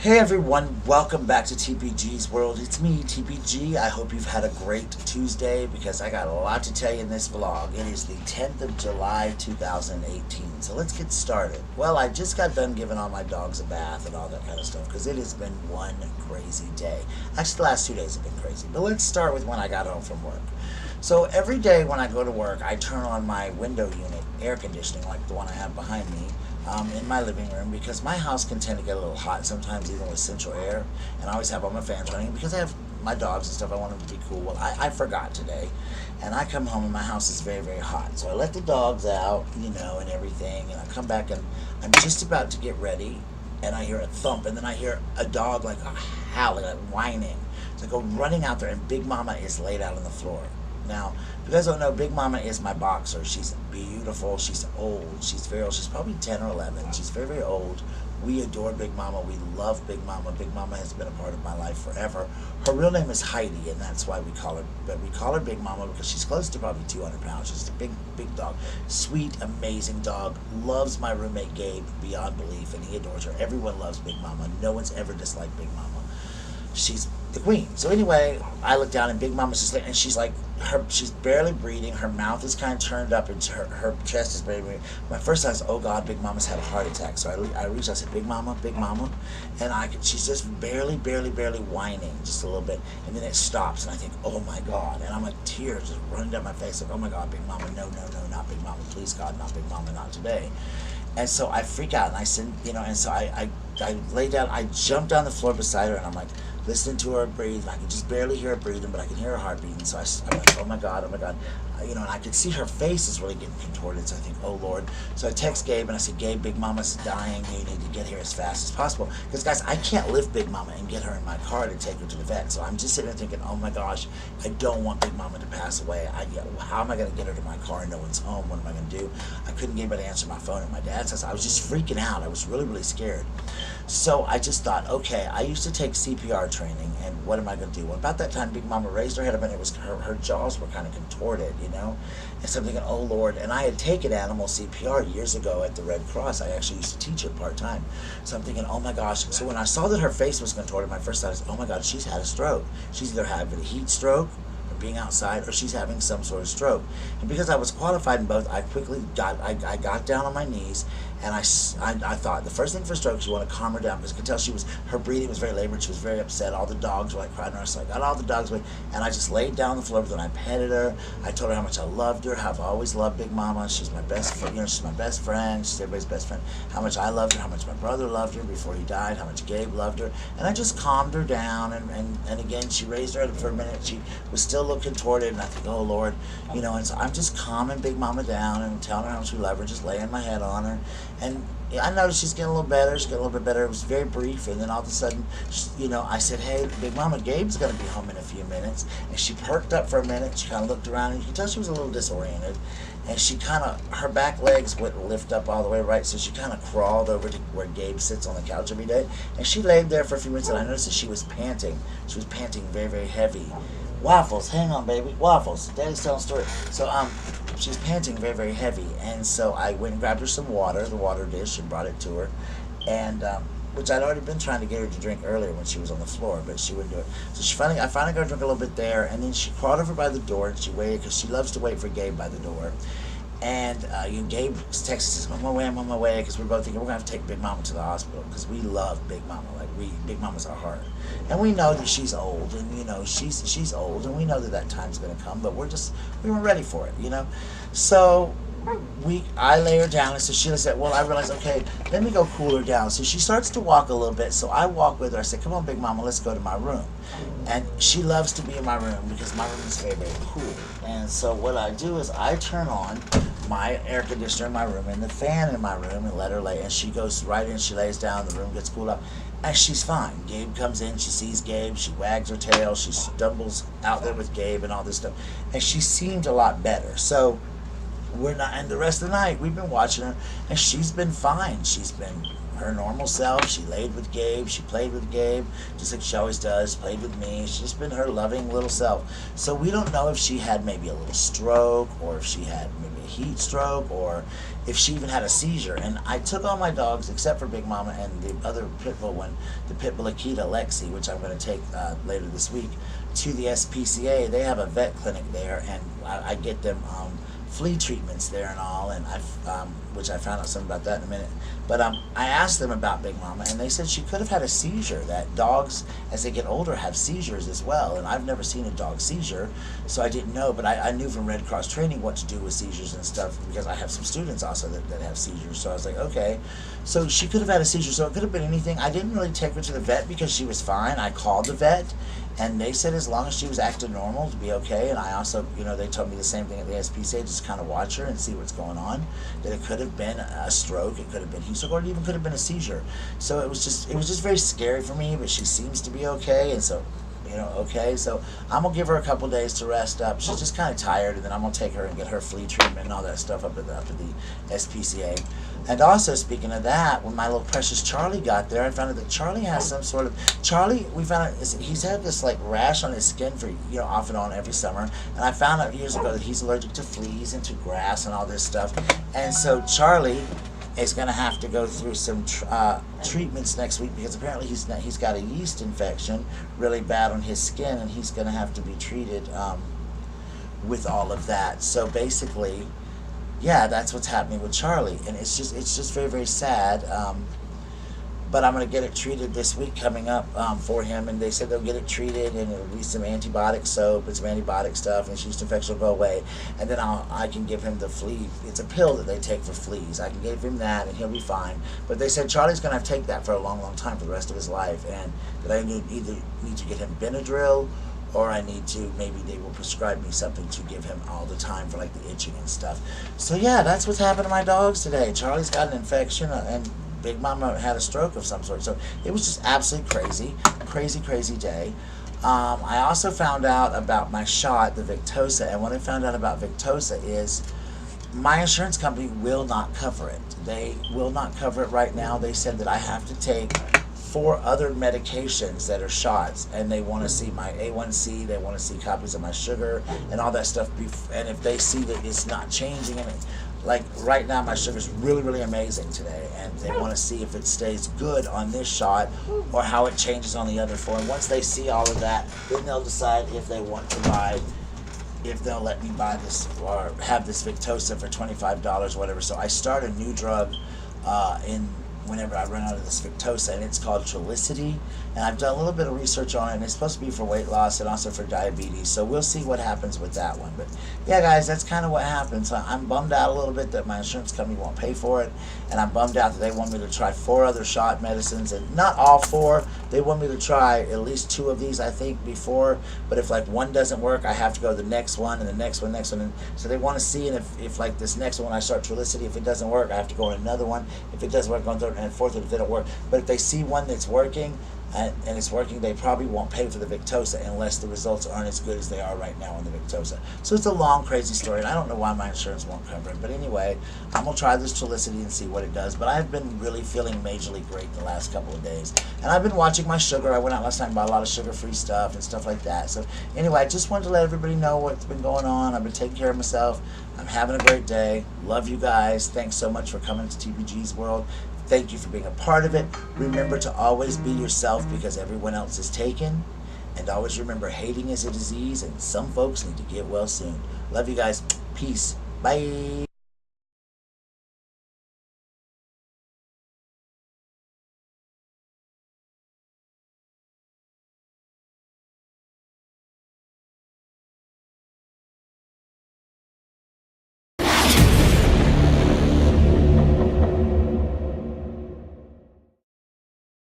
Hey everyone, welcome back to TPG's world. It's me, TPG. I hope you've had a great Tuesday because I got a lot to tell you in this vlog. It is the 10th of July, 2018. So let's get started. Well, I just got done giving all my dogs a bath and all that kind of stuff because it has been one crazy day. Actually, the last 2 days have been crazy. But let's start with when I got home from work. So every day when I go to work, I turn on my window unit, air conditioning, like the one I have behind me, in my living room, because my house can tend to get a little hot sometimes, even with central air, and I always have all my fans running because I have my dogs and stuff. I want them to be cool. Well, I forgot today, and I come home and my house is very, very hot. So I let the dogs out, and everything, and I come back and I'm just about to get ready, and I hear a thump, and then I hear a dog like howling, like whining. So I go running out there, and Big Mama is laid out on the floor. Now, if you guys don't know, Big Mama is my boxer. She's beautiful. She's old. She's very old. She's probably 10 or 11. She's very, very old. We adore Big Mama. We love Big Mama. Big Mama has been a part of my life forever. Her real name is Heidi, and that's why we call her. But we call her Big Mama because she's close to probably 200 pounds. She's a big, big dog. Sweet, amazing dog. Loves my roommate Gabe beyond belief, and he adores her. Everyone loves Big Mama. No one's ever disliked Big Mama. She's the queen. So anyway, I look down and Big Mama's just and she's like, she's barely breathing. Her mouth is kind of turned up and her chest is barely breathing. My first thought is, oh God, Big Mama's had a heart attack. So I reached out, I said, Big Mama, and she's just barely whining just a little bit, and then it stops, and I think, oh my God, and I'm like, tears just running down my face, like, oh my God, Big Mama, no, not Big Mama, please God, not Big Mama, not today. And so I freak out, and I said, and so I lay down, I jumped on the floor beside her, and I'm like, listening to her breathe. I can just barely hear her breathing, but I can hear her heart beating. So I'm like, oh my God. And I could see her face is really getting contorted. So I think, oh Lord. So I text Gabe and I said, Gabe, Big Mama's dying. You need to get here as fast as possible. Because guys, I can't lift Big Mama and get her in my car to take her to the vet. So I'm just sitting there thinking, oh my gosh, I don't want Big Mama to pass away. How am I going to get her to my car and no one's home? What am I going to do? I couldn't get anybody to answer my phone at my dad's house. I was just freaking out. I was really, really scared. So I just thought, okay, I used to take CPR training, and what am I going to do? Well, about that time, Big Mama raised her head up, and it was her jaws were kind of contorted, and so I'm thinking, oh Lord. And I had taken animal CPR years ago at the Red Cross. I actually used to teach it part-time. So I'm thinking, oh my gosh. So when I saw that her face was contorted, my first thought is, oh my God, she's had a stroke. She's either having a heat stroke, being outside, or she's having some sort of stroke. And because I was qualified in both, I quickly got down on my knees, and I thought the first thing for stroke, you want to calm her down, because I could tell her breathing was very labored. She was very upset. All the dogs were like crying her. So I got all the dogs away, and I just laid down on the floor with her, and I petted her. I told her how much I loved her, how I've always loved Big Mama. She's my best friend. She's my best friend. She's everybody's best friend. How much I loved her, how much my brother loved her before he died, how much Gabe loved her, and I just calmed her down. And again, she raised her up for a minute. She was still a little contorted, and I think, oh Lord, and so I'm just calming Big Mama down and telling her how much we love her, just laying my head on her. And I noticed she's getting a little better. She's getting a little bit better. It was very brief, and then all of a sudden, I said, hey, Big Mama, Gabe's going to be home in a few minutes. And she perked up for a minute. She kind of looked around, and you could tell she was a little disoriented. And she her back legs wouldn't lift up all the way right, so she kind of crawled over to where Gabe sits on the couch every day. And she laid there for a few minutes, and I noticed that she was panting. She was panting very, very heavy. Waffles, hang on, baby. Waffles. Daddy's telling a story. So, she was panting very, very heavy. And so I went and grabbed her some water, the water dish, and brought it to her. And, which I'd already been trying to get her to drink earlier when she was on the floor, but she wouldn't do it. So I finally got her to drink a little bit there, and then she crawled over by the door, and she waited, because she loves to wait for Gabe by the door. And Gabe texts and says, I'm on my way, because we're both thinking we're going to have to take Big Mama to the hospital, because we love Big Mama. Big Mama's our heart. And we know that she's old, and she's old, and we know that time's going to come, but we weren't ready for it, So I lay her down, and so she said, well, I realized, okay, let me go cool her down. So she starts to walk a little bit, so I walk with her. I said, come on, Big Mama, let's go to my room. And she loves to be in my room because my room is very, very cool. And so what I do is I turn on my air conditioner in my room and the fan in my room and let her lay. And she goes right in, she lays down, the room gets cooled up, and she's fine. Gabe comes in, she sees Gabe, she wags her tail, she stumbles out there with Gabe and all this stuff. And she seemed a lot better. So and the rest of the night we've been watching her, and she's been fine. She's been her normal self. She laid with Gabe. She played with Gabe, just like she always does. Played with me. She's just been her loving little self. So we don't know if she had maybe a little stroke, or if she had maybe a heat stroke, or if she even had a seizure. And I took all my dogs, except for Big Mama and the other pit bull one, the pit bull Akita Lexi, which I'm going to take later this week, to the SPCA. They have a vet clinic there, and I get them flea treatments there and all, and which I found out something about that in a minute. But I asked them about Big Mama, and they said she could have had a seizure. That dogs, as they get older, have seizures as well, and I've never seen a dog seizure, so I didn't know. But I knew from Red Cross training what to do with seizures and stuff, because I have some students also that have seizures. So I was like, okay, so she could have had a seizure. So it could have been anything. I didn't really take her to the vet because she was fine. I called the vet, and they said as long as she was acting normal to be okay. And I also, they told me the same thing at the SPCA, just kind of watch her and see what's going on. That it could have been a stroke, it could have been heat stroke, or it even could have been a seizure. So it was just very scary for me, but she seems to be okay, and so, okay. So I'm going to give her a couple days to rest up. She's just kind of tired, and then I'm going to take her and get her flea treatment and all that stuff up at the SPCA. And also, speaking of that, when my little precious Charlie got there, I found out that Charlie has some sort of... we found out he's had this like rash on his skin for, off and on every summer. And I found out years ago that he's allergic to fleas and to grass and all this stuff. And so Charlie is going to have to go through some treatments next week, because apparently he's got a yeast infection really bad on his skin, and he's going to have to be treated with all of that. So basically, yeah, that's what's happening with Charlie, and it's just very, very sad. But I'm going to get it treated this week coming up for him, and they said they'll get it treated, and it'll be some antibiotic soap and some antibiotic stuff, and his yeast infection will go away, and then I can give him the flea. It's a pill that they take for fleas. I can give him that, and he'll be fine. But they said Charlie's going to have to take that for a long, long time for the rest of his life, and that I either need to get him Benadryl, or I need to, maybe they will prescribe me something to give him all the time for like the itching and stuff. So yeah, that's what's happened to my dogs today. Charlie's got an infection, and Big Mama had a stroke of some sort. So it was just absolutely crazy day. I also found out about my shot, the Victoza, and what I found out about Victoza is my insurance company will not cover it. They will not cover it right now. They said that I have to take 4 other medications that are shots, and they want to see my A1C, they want to see copies of my sugar and all that stuff, and if they see that it's not changing, and like right now my sugar's really, really amazing today, and they want to see if it stays good on this shot or how it changes on the other 4, and once they see all of that, then they'll decide if they want to buy, if they'll let me buy this or have this Victoza for $25 or whatever. So I start a new drug whenever I run out of this Victoza, and it's called Trulicity, and I've done a little bit of research on it, and it's supposed to be for weight loss and also for diabetes, so we'll see what happens with that one. But yeah, guys, that's kind of what happens. I'm bummed out a little bit that my insurance company won't pay for it, and I'm bummed out that they want me to try 4 other shot medicines, and not all 4. They want me to try at least 2 of these, I think, before, but if like one doesn't work, I have to go to the next one, and the next one, and so they want to see, and if like this next one I start Trulicity, if it doesn't work, I have to go on another one. If it doesn't work, go on third and fourth, if it don't work. But if they see one that's working, and it's working, they probably won't pay for the Victoza unless the results aren't as good as they are right now on the Victoza. So it's a long, crazy story, and I don't know why my insurance won't cover it. But anyway, I'm going to try this Trulicity and see what it does. But I've been really feeling majorly great the last couple of days. And I've been watching my sugar. I went out last night and bought a lot of sugar-free stuff and stuff like that. So anyway, I just wanted to let everybody know what's been going on. I've been taking care of myself. I'm having a great day. Love you guys. Thanks so much for coming to TPG's World. Thank you for being a part of it. Remember to always be yourself, because everyone else is taken. And always remember, hating is a disease, and some folks need to get well soon. Love you guys. Peace. Bye.